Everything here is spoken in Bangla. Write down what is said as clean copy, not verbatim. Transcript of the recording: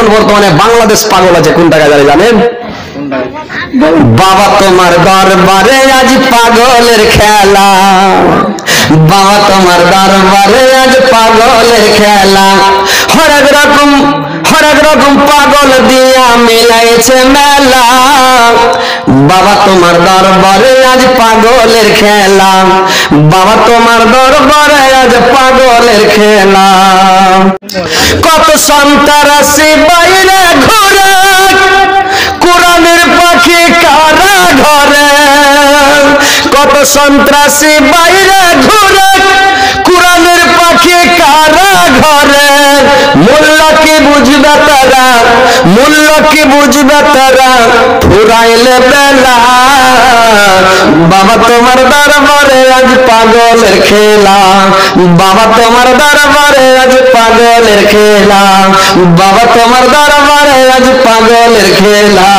এখন বর্তমানে বাংলাদেশ পাগল আছে কোন টাকা জানেন? বাবা তোমার দরবারে আজ পাগলের খেলা, বাবা তোমার দরবারে আজ পাগলের খেলা, হরেক রকম পাগল দিয়া মিলাইছে মেলা, বাবা তোমার দরবারে আজ পাগলের খেলা, বাবা তোমার দরবারে আজ পাগলের খেলা। কত সন্ত্রাসী বাইরে ঘুরে, কোরআনের পাখি কারা ঘরে, কত সন্ত্রাসী বাইরে ঘুরে, কোরআনের পাখি কারা ঘরে, মূল্য কি বুঝবে তারা, মূল্য কি বুঝবে তারা, ফুরাইলে বেলা, বাবা তোমার দরবারে আজ পাগলের খেলা, বাবা তোমার দরবারে আজ পাগলের খেলা, বাবা তোমার দরবারে আজ পাগলের খেলা।